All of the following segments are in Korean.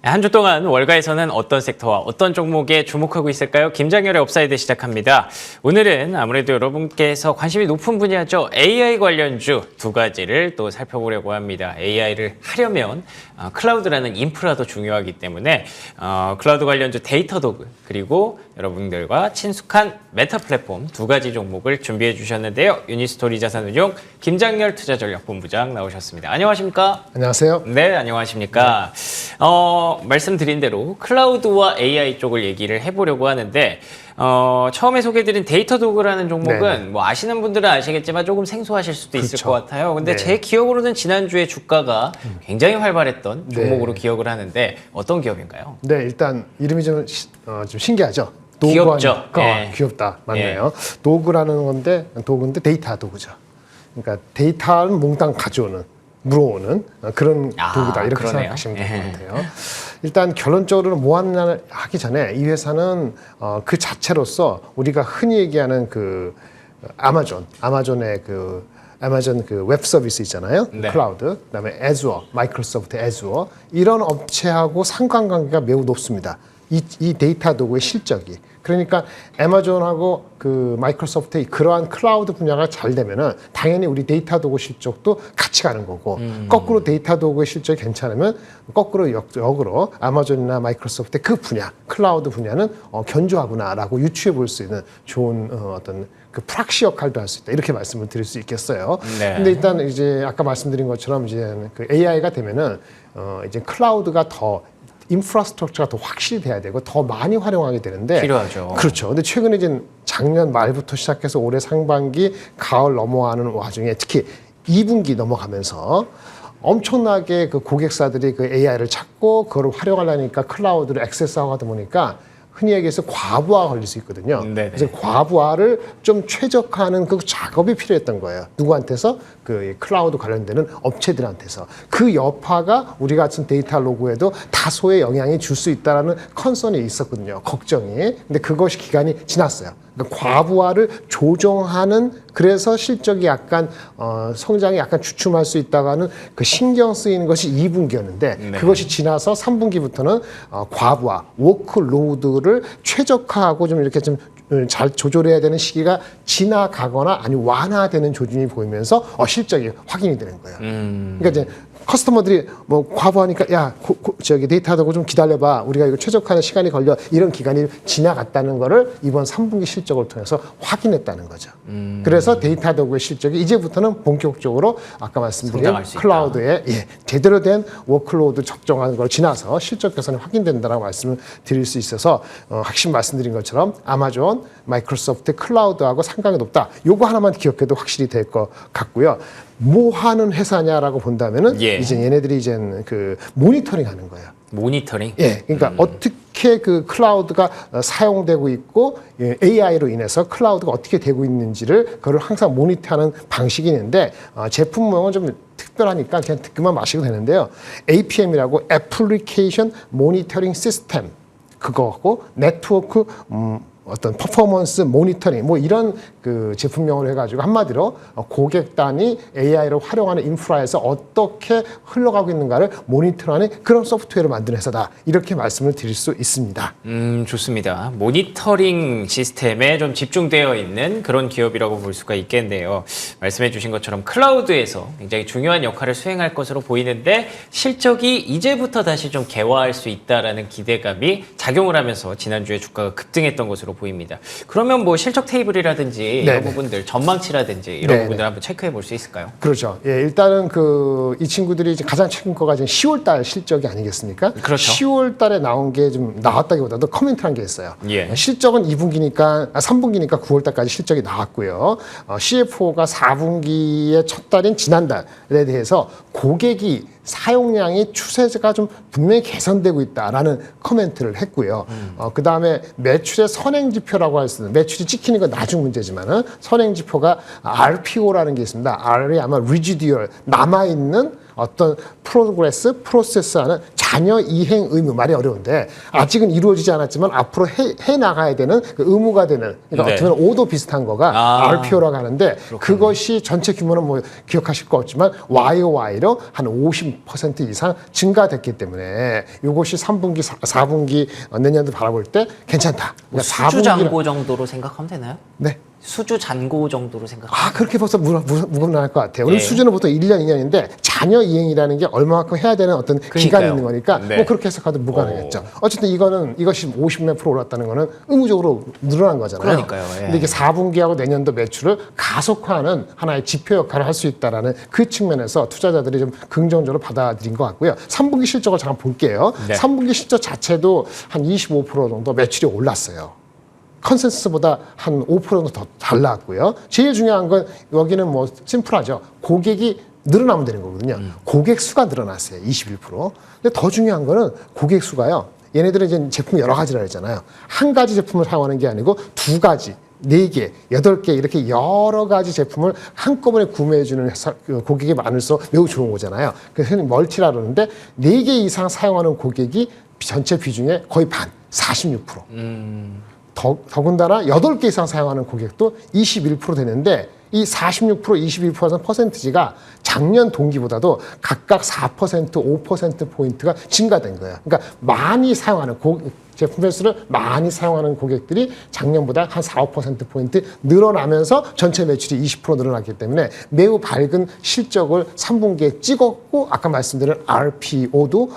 한 주 동안 월가에서는 어떤 섹터와 어떤 종목에 주목하고 있을까요? 김장열의 업사이드 시작합니다. 오늘은 아무래도 여러분께서 관심이 높은 분야죠. AI 관련주 두 가지를 또 살펴보려고 합니다. AI를 하려면 클라우드라는 인프라도 중요하기 때문에 클라우드 관련주 데이터 도구 그리고 여러분들과 친숙한 메타 플랫폼 두 가지 종목을 준비해 주셨는데요. 유니스토리 자산운용 김장열 투자전략본부장 나오셨습니다. 안녕하십니까? 안녕하세요. 네, 안녕하십니까? 말씀드린 대로 클라우드와 AI 쪽을 얘기를 해보려고 하는데 처음에 소개드린 데이터 도구라는 종목은 네네. 뭐 아시는 분들은 아시겠지만 조금 생소하실 수도 있을 그렇죠. 것 같아요. 근데 네. 제 기억으로는 지난주에 주가가 굉장히 활발했던 네. 종목으로 기억을 하는데 어떤 기업인가요? 네, 일단 이름이 좀 신기하죠. 귀엽죠. 네. 귀엽다. 맞네요. 도구라는 건데 도구인데 데이터 도구죠. 그러니까 데이터를 몽땅 가져오는 물어오는 그런 도구다. 이렇게 그러네요. 생각하시면 될 것 같아요. 일단 결론적으로 뭐 하느냐를 하기 전에 이 회사는 그 자체로서 우리가 흔히 얘기하는 그 아마존의 아마존 그 웹 서비스 있잖아요. 네. 클라우드, 그다음에 애주어, 마이크로소프트 애주어 이런 업체하고 상관관계가 매우 높습니다. 이 데이터 도구의 실적이. 그러니까 아마존하고 그 마이크로소프트의 그러한 클라우드 분야가 잘 되면은 당연히 우리 데이터 도구 실적도 같이 가는 거고 거꾸로 데이터 도구의 실적이 괜찮으면 거꾸로 역으로 아마존이나 마이크로소프트의 그 분야, 클라우드 분야는 견조하구나라고 유추해 볼 수 있는 좋은 어떤 그 프락시 역할도 할 수 있다. 이렇게 말씀을 드릴 수 있겠어요. 네. 근데 일단 이제 아까 말씀드린 것처럼 이제 그 AI가 되면은 이제 클라우드가 더 인프라스트럭처가 더 확실히 돼야 되고 더 많이 활용하게 되는데 필요하죠. 그렇죠. 근데 최근에 이제 작년 말부터 시작해서 올해 상반기, 가을 넘어가는 와중에 특히 2분기 넘어가면서 엄청나게 그 고객사들이 그 AI를 찾고 그걸 활용하려니까 클라우드를 액세스하고 하다 보니까 흔히 얘기해서 과부하가 걸릴 수 있거든요. 네네. 그래서 과부하를 좀 최적화하는 그 작업이 필요했던 거예요. 누구한테서? 그 클라우드 관련되는 업체들한테서. 그 여파가 우리 같은 데이터 로그에도 다소의 영향이 줄 수 있다는 컨선이 있었거든요. 걱정이. 근데 그것이 기간이 지났어요. 그러니까 과부하를 조정하는 그래서 실적이 약간 성장이 약간 주춤할 수 있다고 하는 그 신경 쓰이는 것이 2분기였는데 네. 그것이 지나서 3분기부터는 과부하, 워크로드를 최적화하고 좀 이렇게 좀 잘 조절해야 되는 시기가 지나가거나 아니 완화되는 조짐이 보이면서 실적이 확인이 되는 거예요. 그러니까 이제 커스터머들이 뭐 과부하니까 야 저기 데이터하고 좀 기다려봐 우리가 이거 최적화하는 시간이 걸려 이런 기간이 지나갔다는 거를 이번 3분기 실적을 통해서 확인했다는 거죠. 그래서 데이터 도구의 실적이 이제부터는 본격적으로 아까 말씀드린 성장할 수 있다. 클라우드에 제대로 된 워크로드 적정하는 걸 지나서 실적 개선이 확인된다라고 말씀을 드릴 수 있어서 핵심 말씀드린 것처럼 아마존, 마이크로소프트 클라우드하고 상관이 높다. 요거 하나만 기억해도 확실히 될 것 같고요. 뭐 하는 회사냐라고 본다면은 이제 얘네들이 이제 그 모니터링 하는 거예요. 모니터링? 그러니까 어떻게 그 클라우드가 사용되고 있고 AI로 인해서 클라우드가 어떻게 되고 있는지를 그걸 항상 모니터하는 방식이 있는데 제품명은 좀 특별하니까 그냥 듣기만 마시고 되는데요. APM이라고 애플리케이션 모니터링 시스템 그거하고 네트워크 어떤 퍼포먼스 모니터링 뭐 이런 그 제품명으로 해가지고 한마디로 고객 단위 AI를 활용하는 인프라에서 어떻게 흘러가고 있는가를 모니터하는 그런 소프트웨어를 만드는 회사다 이렇게 말씀을 드릴 수 있습니다. 좋습니다. 모니터링 시스템에 좀 집중되어 있는 그런 기업이라고 볼 수가 있겠네요. 말씀해 주신 것처럼 클라우드에서 굉장히 중요한 역할을 수행할 것으로 보이는데 실적이 이제부터 다시 좀 개화할 수 있다라는 기대감이 작용을 하면서 지난주에 주가가 급등했던 것으로 보입니다. 그러면 뭐 실적 테이블이라든지 이런 부분들, 전망치라든지 이런 부분들 한번 체크해 볼 수 있을까요? 그렇죠. 일단은 이 친구들이 이제 가장 최근 거가 지금 10월 달 실적이 아니겠습니까? 그렇죠. 10월 달에 나온 게 좀 나왔다기보다도 커멘트한 게 있어요. 실적은 3분기니까 9월 달까지 실적이 나왔고요. CFO가 4분기의 첫 달인 지난달에 대해서 고객이 사용량이 추세가 좀 분명히 개선되고 있다라는 코멘트를 했고요. 그 다음에 매출의 선행지표라고 할 수 있는 매출이 찍히는 건 나중 문제지만은 선행지표가 RPO라는 게 있습니다. R이 아마 residual 남아있는 어떤 프로세스하는 자녀 이행 의무 말이 어려운데 아직은 이루어지지 않았지만 앞으로 해 나가야 되는 그 의무가 되는 그러니까 네. 어떻게 보면 오도 비슷한 거가 RPO라고 하는데 그것이 전체 규모는 뭐 기억하실 거 없지만 YOY로 한 50% 이상 증가됐기 때문에 이것이 3분기, 4분기 내년도 바라볼 때 괜찮다. 뭐 그러니까 수주 잔고 정도로 생각하면 되나요? 네. 수주 잔고 정도로 생각하면 아, 그렇게 벌써 무겁나할 것 같아요. 우리 네. 수준은 보통 1년, 2년인데 자녀 이행이라는 게 얼마만큼 해야 되는 어떤 기간이 있는 거니까 네. 뭐 그렇게 해석하도 무관하겠죠. 어쨌든 이것이 50몇 프로 올랐다는 거는 의무적으로 늘어난 거잖아요. 그러니까요. 예. 근데 이게 4분기하고 내년도 매출을 가속화하는 하나의 지표 역할을 할 수 있다라는 그 측면에서 투자자들이 좀 긍정적으로 받아들인 것 같고요. 3분기 실적을 잠깐 볼게요. 네. 3분기 실적 자체도 한 25% 정도 매출이 올랐어요. 컨센서스보다 한 5% 정도 더 잘 나왔고요. 제일 중요한 건 여기는 뭐 심플하죠. 고객이 늘어나면 되는 거거든요. 고객 수가 늘어났어요. 21%. 근데 더 중요한 거는 고객 수가요. 얘네들은 이제 제품 여러 가지라 했잖아요. 한 가지 제품을 사용하는 게 아니고 두 가지, 네 개, 8개 이렇게 여러 가지 제품을 한꺼번에 구매해주는 고객이 많을수록 매우 좋은 거잖아요. 그래서 흔히 멀티라 그러는데 4개 이상 사용하는 고객이 전체 비중의 거의 반, 46%. 더군다나 8개 이상 사용하는 고객도 21% 되는데 이 46%, 21% 퍼센티지가 작년 동기보다도 각각 4%, 5%포인트가 증가된 거예요. 그러니까 많이 사용하는 제품 횟수를 많이 사용하는 고객들이 작년보다 한 4, 5%포인트 늘어나면서 전체 매출이 20% 늘어났기 때문에 매우 밝은 실적을 3분기에 찍었고 아까 말씀드린 RPO도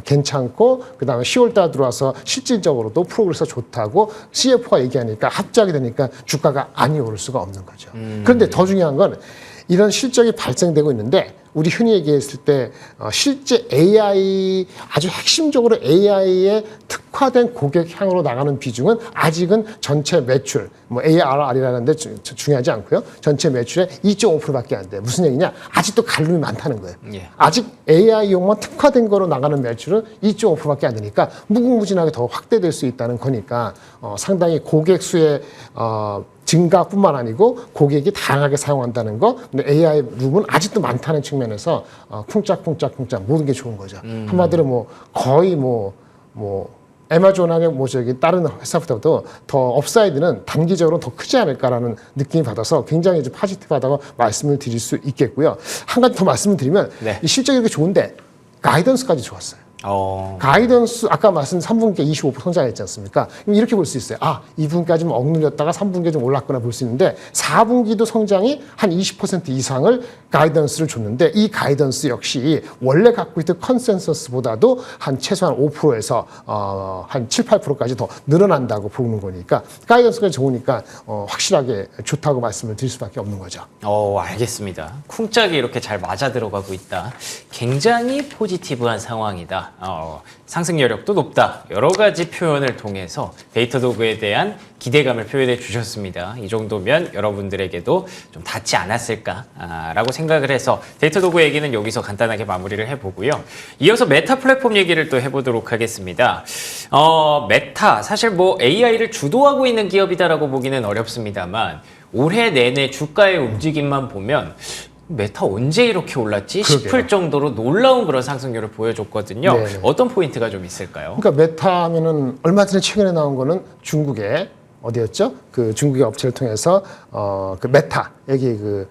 괜찮고 그다음에 10월달 들어와서 실질적으로도 프로그레스가 좋다고 CFO가 얘기하니까 합작이 되니까 주가가 안 오를 수가 없는 거죠. 그런데 더 중요한 건 이런 실적이 발생되고 있는데 우리 흔히 얘기했을 때 실제 AI 아주 핵심적으로 AI에 특화된 고객 향으로 나가는 비중은 아직은 전체 매출 뭐 ARR이라는데 중요하지 않고요. 전체 매출의 2.5%밖에 안 돼요. 무슨 얘기냐? 아직도 갈림이 많다는 거예요. 예. 아직 AI용만 특화된 거로 나가는 매출은 2.5%밖에 안 되니까 무궁무진하게 더 확대될 수 있다는 거니까 상당히 고객 수의 증가뿐만 아니고 고객이 다양하게 사용한다는 거. 근데 AI 룸은 아직도 많다는 측면에서 쿵짝쿵짝 모든 게 좋은 거죠. 한마디로 뭐 거의 뭐 애마존하게 다른 회사보다도 더 업사이드는 단기적으로 더 크지 않을까라는 느낌이 받아서 굉장히 좀 파지티브하다고 말씀을 드릴 수 있겠고요. 한 가지 더 말씀을 드리면 네. 이 실적이 이렇게 좋은데 가이던스까지 좋았어요. 가이던스 아까 말씀 3분기에 25% 성장했지 않습니까? 그럼 이렇게 볼 수 있어요. 2분기까지 좀 억눌렸다가 3분기에 좀 올랐거나 볼 수 있는데 4분기도 성장이 한 20% 이상을 가이던스를 줬는데 이 가이던스 역시 원래 갖고 있던 컨센서스보다도 한 최소한 5%에서 한 7, 8%까지 더 늘어난다고 보는 거니까 가이던스가 좋으니까 확실하게 좋다고 말씀을 드릴 수밖에 없는 거죠. 알겠습니다. 쿵짝이 이렇게 잘 맞아 들어가고 있다. 굉장히 포지티브한 상황이다. 상승 여력도 높다. 여러 가지 표현을 통해서 데이터 도구에 대한 기대감을 표현해 주셨습니다. 이 정도면 여러분들에게도 좀 닿지 않았을까라고 생각을 해서 데이터 도구 얘기는 여기서 간단하게 마무리를 해보고요. 이어서 메타 플랫폼 얘기를 또 해보도록 하겠습니다. 메타, 사실 뭐 AI를 주도하고 있는 기업이다라고 보기는 어렵습니다만 올해 내내 주가의 움직임만 보면 메타 언제 이렇게 올랐지 싶을 정도로 놀라운 그런 상승률을 보여줬거든요. 네네. 어떤 포인트가 좀 있을까요? 그러니까 메타 하면은 얼마 전에 최근에 나온 거는 중국의 어디였죠? 그 중국의 업체를 통해서 그 메타 여기 그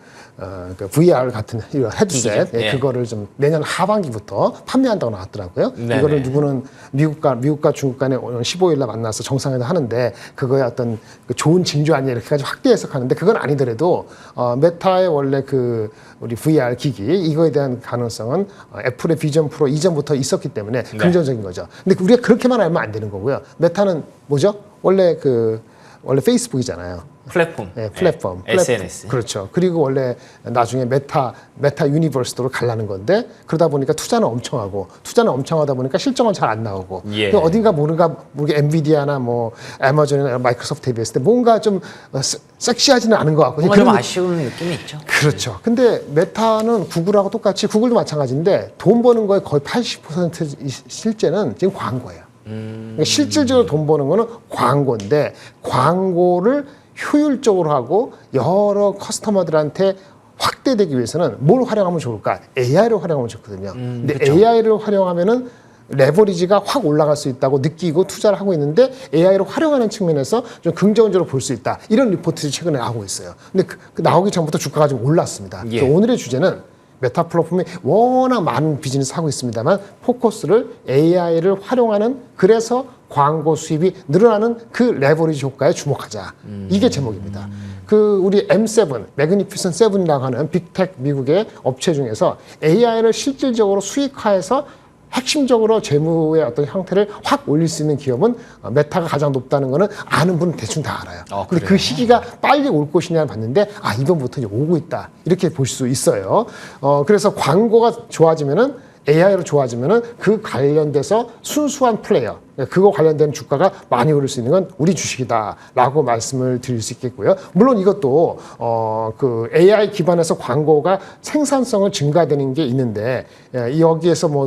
VR 같은 이런 헤드셋 예. 그거를 좀 내년 하반기부터 판매한다고 나왔더라고요. 네네. 이거를 누구는 미국과 중국 간에 오늘 15일 날 만나서 정상회담 하는데 그거의 어떤 그 좋은 징조 아니냐 이렇게까지 확대 해석하는데 그건 아니더라도 메타의 원래 그 우리 VR 기기 이거에 대한 가능성은 애플의 비전 프로 이전부터 있었기 때문에 긍정적인 거죠. 근데 우리가 그렇게만 알면 안 되는 거고요. 메타는 뭐죠? 원래 페이스북이잖아요. 플랫폼. 네, 플랫폼. SNS. 그렇죠. 그리고 원래 나중에 메타 유니버스로 가려는 건데 그러다 보니까 투자는 엄청 하다 보니까 실적은 잘 안 나오고 예. 또 어딘가 모르게 엔비디아나 뭐 애마존이나 마이크로소프트 대비했을 때 뭔가 좀 섹시하지는 않은 것 같고 뭔가 좀 아쉬운 느낌이 있죠. 그렇죠. 근데 메타는 구글하고 똑같이 구글도 마찬가지인데 돈 버는 거의 거의 80% 실제는 지금 광고예요. 그러니까 실질적으로 돈 버는 거는 광고인데 광고를 효율적으로 하고 여러 커스터머들한테 확대되기 위해서는 뭘 활용하면 좋을까? AI를 활용하면 좋거든요. 근데 그쵸. AI를 활용하면은 레버리지가 확 올라갈 수 있다고 느끼고 투자를 하고 있는데 AI를 활용하는 측면에서 좀 긍정적으로 볼 수 있다. 이런 리포트들이 최근에 나오고 있어요. 근데 그 나오기 전부터 주가가 좀 올랐습니다. 예. 그래서 오늘의 주제는 메타 플랫폼이 워낙 많은 비즈니스 하고 있습니다만 포커스를 AI를 활용하는 그래서 광고 수입이 늘어나는 그 레버리지 효과에 주목하자. 이게 제목입니다. 그 우리 M7, 매그니피센트 7이라고 하는 빅텍 미국의 업체 중에서 AI를 실질적으로 수익화해서 핵심적으로 재무의 어떤 형태를 확 올릴 수 있는 기업은 메타가 가장 높다는 거는 아는 분은 대충 다 알아요. 근데 그래요? 그 시기가 빨리 올 것이냐를 봤는데 이번부터 이제 오고 있다. 이렇게 볼 수 있어요. 그래서 광고가 좋아지면은 AI로 좋아지면은 그 관련돼서 순수한 플레이어, 그거 관련된 주가가 많이 오를 수 있는 건 우리 주식이다라고 말씀을 드릴 수 있겠고요. 물론 이것도 그 AI 기반에서 광고가 생산성을 증가되는 게 있는데 여기에서 뭐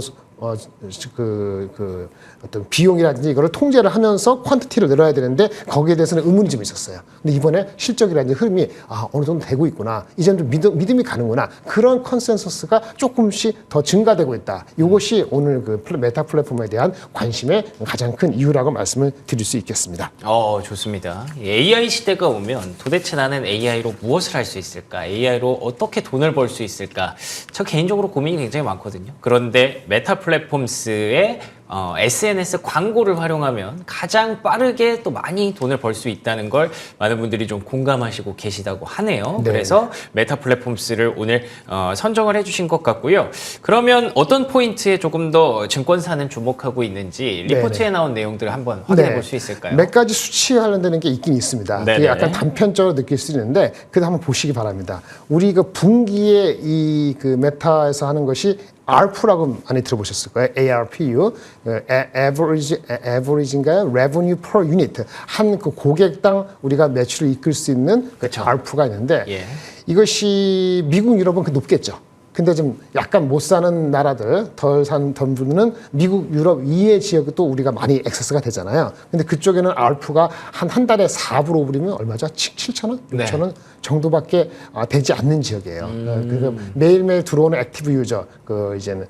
어떤 비용이라든지 이거를 통제를 하면서 퀀티티를 늘어야 되는데 거기에 대해서는 의문이 좀 있었어요. 근데 이번에 실적이라든지 흐름이 어느 정도 되고 있구나. 이제는 좀 믿음이 가는구나. 그런 컨센서스가 조금씩 더 증가되고 있다. 이것이 오늘 그 메타 플랫폼에 대한 관심의 가장 큰 이유라고 말씀을 드릴 수 있겠습니다. 좋습니다. AI 시대가 오면 도대체 나는 AI로 무엇을 할 수 있을까? AI로 어떻게 돈을 벌 수 있을까? 저 개인적으로 고민이 굉장히 많거든요. 그런데 메타 플랫폼스의 SNS 광고를 활용하면 가장 빠르게 또 많이 돈을 벌 수 있다는 걸 많은 분들이 좀 공감하시고 계시다고 하네요. 네. 그래서 메타 플랫폼스를 오늘 선정을 해주신 것 같고요. 그러면 어떤 포인트에 조금 더 증권사는 주목하고 있는지 리포트에 나온 내용들을 한번 확인해 볼 수 있을까요? 몇 가지 수치에 관련되는 게 있긴 있습니다. 네네. 그게 약간 단편적으로 느낄 수 있는데 그래도 한번 보시기 바랍니다. 우리 그 분기에 이 그 메타에서 하는 것이 ARPU라고 많이 들어보셨을 거예요. ARPU, average인가요? Revenue per unit. 한 그 고객당 우리가 매출을 이끌 수 있는 그 그쵸. ARPU가 있는데 예. 이것이 미국, 유럽은 그 높겠죠. 근데 좀 약간 못 사는 나라들, 덜 산 분들은 미국, 유럽 이외의 지역이 또 우리가 많이 액세스가 되잖아요. 근데 그쪽에는 ARPU가 한 달에 4불, 5불이면 얼마죠? 7,000원? 네. 6,000원 정도밖에 되지 않는 지역이에요. 그래서 매일매일 들어오는 액티브 유저, 그 이제는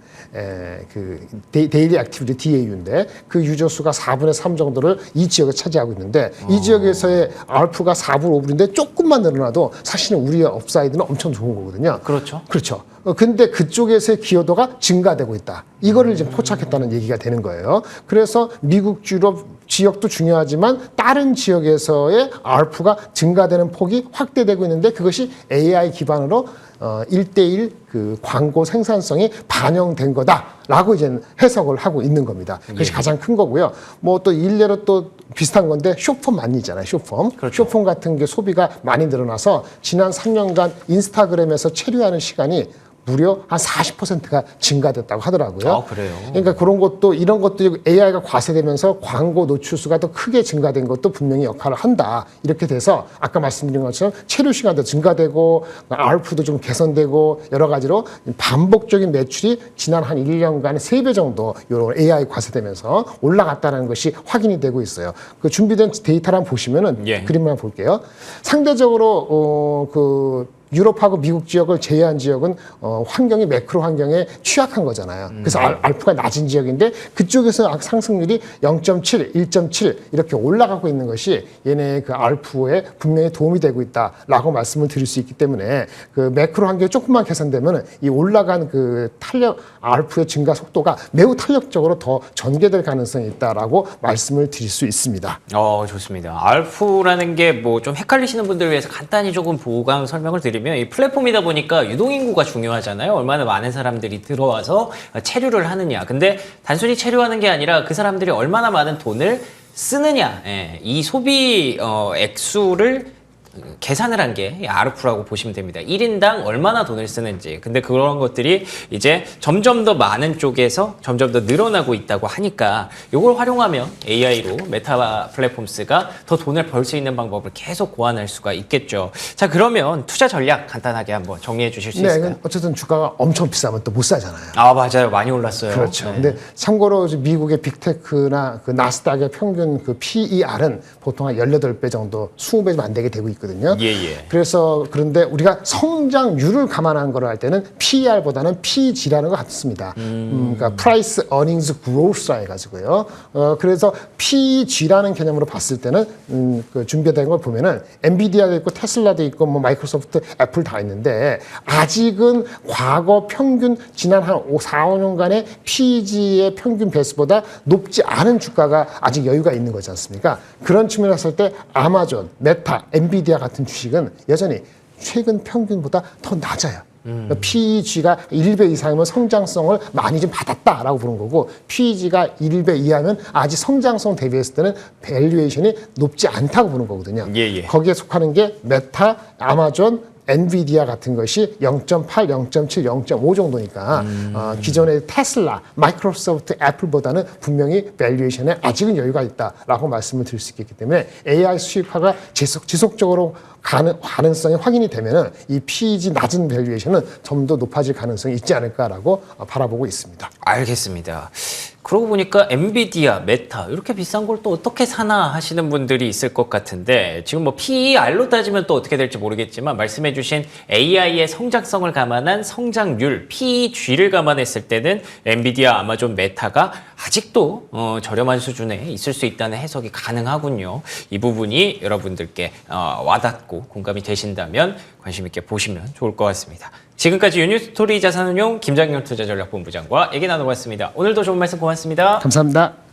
그 데일리 액티비티 DAU인데 그 유저 수가 4분의 3 정도를 이 지역에 차지하고 있는데 이 지역에서의 ARPU가 4불, 5불인데 조금만 늘어나도 사실은 우리의 업사이드는 엄청 좋은 거거든요. 그렇죠. 그렇죠. 근데 그쪽에서의 기여도가 증가되고 있다. 이거를 이제 포착했다는 얘기가 되는 거예요. 그래서 미국, 유럽 지역도 중요하지만 다른 지역에서의 ARPU가 증가되는 폭이 확대되고 있는데 그것이 AI 기반으로 1대1 그 광고 생산성이 반영된 거다라고 이제 해석을 하고 있는 겁니다. 그것이 가장 큰 거고요. 뭐 또 일례로 또 비슷한 건데 쇼폼 많이 있잖아요. 쇼폼. 그렇죠. 쇼폼 같은 게 소비가 많이 늘어나서 지난 3년간 인스타그램에서 체류하는 시간이 무려 한 40%가 증가됐다고 하더라고요. 그래요? 그러니까 그런 것도 이런 것들이 AI가 과세되면서 광고 노출수가 더 크게 증가된 것도 분명히 역할을 한다. 이렇게 돼서 아까 말씀드린 것처럼 체류 시간도 증가되고 ARPU도 좀 개선되고 여러 가지로 반복적인 매출이 지난 한 1년간 3배 정도 이런 AI 과세되면서 올라갔다는 것이 확인이 되고 있어를 그 준비된 데이터를 한번 보시면은 예. 그림만 볼게요. 상대적으로 유럽하고 미국 지역을 제외한 지역은 환경이 매크로 환경에 취약한 거잖아요. 그래서 알프가 낮은 지역인데 그쪽에서 상승률이 0.7, 1.7 이렇게 올라가고 있는 것이 얘네의 그 알프에 분명히 도움이 되고 있다라고 말씀을 드릴 수 있기 때문에 그 매크로 환경이 조금만 개선되면 이 올라간 그 탄력 알프의 증가 속도가 매우 탄력적으로 더 전개될 가능성이 있다라고 말씀을 드릴 수 있습니다. 좋습니다. 알프라는 게 뭐 좀 헷갈리시는 분들을 위해서 간단히 조금 보강 설명을 드리면 이 플랫폼이다 보니까 유동인구가 중요하잖아요. 얼마나 많은 사람들이 들어와서 체류를 하느냐. 근데 단순히 체류하는 게 아니라 그 사람들이 얼마나 많은 돈을 쓰느냐. 이 소비 액수를 계산을 한 게 ARPU라고 보시면 됩니다. 1인당 얼마나 돈을 쓰는지. 근데 그런 것들이 이제 점점 더 많은 쪽에서 점점 더 늘어나고 있다고 하니까 이걸 활용하면 AI로 메타 플랫폼스가 더 돈을 벌 수 있는 방법을 계속 고안할 수가 있겠죠. 자, 그러면 투자 전략 간단하게 한번 정리해 주실 수 있을까요? 어쨌든 주가가 엄청 비싸면 또 못 사잖아요. 맞아요. 많이 올랐어요. 그렇죠. 네. 근데 참고로 미국의 빅테크나 그 나스닥의 평균 그 PER은 보통 한 18배 정도, 20배 좀 안 되게 되고 있거든요. 있거든요. 예. 그래서 그런데 우리가 성장률을 감안한 거를 할 때는 PER보다는 PG라는 것 같습니다. 그러니까 Price Earnings Growth라 해가지고요. 그래서 PG라는 개념으로 봤을 때는 그 준비된 걸 보면은 엔비디아도 있고 테슬라도 있고 뭐 마이크로소프트, 애플 다 있는데 아직은 과거 평균 지난 한 4, 5년간의 PEG의 평균 배수보다 높지 않은 주가가 아직 여유가 있는 거지 않습니까? 그런 측면에서 봤을 때 아마존, 메타, 엔비디아 같은 주식은 여전히 최근 평균보다 더 낮아요. PEG가 1배 이상이면 성장성을 많이 좀 받았다라고 보는 거고 PEG가 1배 이하면 아직 성장성 대비했을 때는 밸류에이션이 높지 않다고 보는 거거든요. 예. 거기에 속하는 게 메타, 아마존, 엔비디아 같은 것이 0.8, 0.7, 0.5 정도니까 기존의 테슬라, 마이크로소프트, 애플보다는 분명히 밸류에이션에 아직은 여유가 있다라고 말씀을 드릴 수 있기 때문에 AI 수익화가 지속적으로 가능성이 확인이 되면은 이 PEG 낮은 밸류에이션은 좀 더 높아질 가능성이 있지 않을까라고 바라보고 있습니다. 알겠습니다. 그러고 보니까 엔비디아, 메타 이렇게 비싼 걸 또 어떻게 사나 하시는 분들이 있을 것 같은데 지금 뭐 PER로 따지면 또 어떻게 될지 모르겠지만 말씀해주신 AI의 성장성을 감안한 성장률 PEG를 감안했을 때는 엔비디아, 아마존, 메타가 아직도 저렴한 수준에 있을 수 있다는 해석이 가능하군요. 이 부분이 여러분들께 와닿고 공감이 되신다면 관심 있게 보시면 좋을 것 같습니다. 지금까지 유니스토리 자산운용 김장현 투자전략본부장과 얘기 나눠봤습니다. 오늘도 좋은 말씀 고맙습니다. 감사합니다.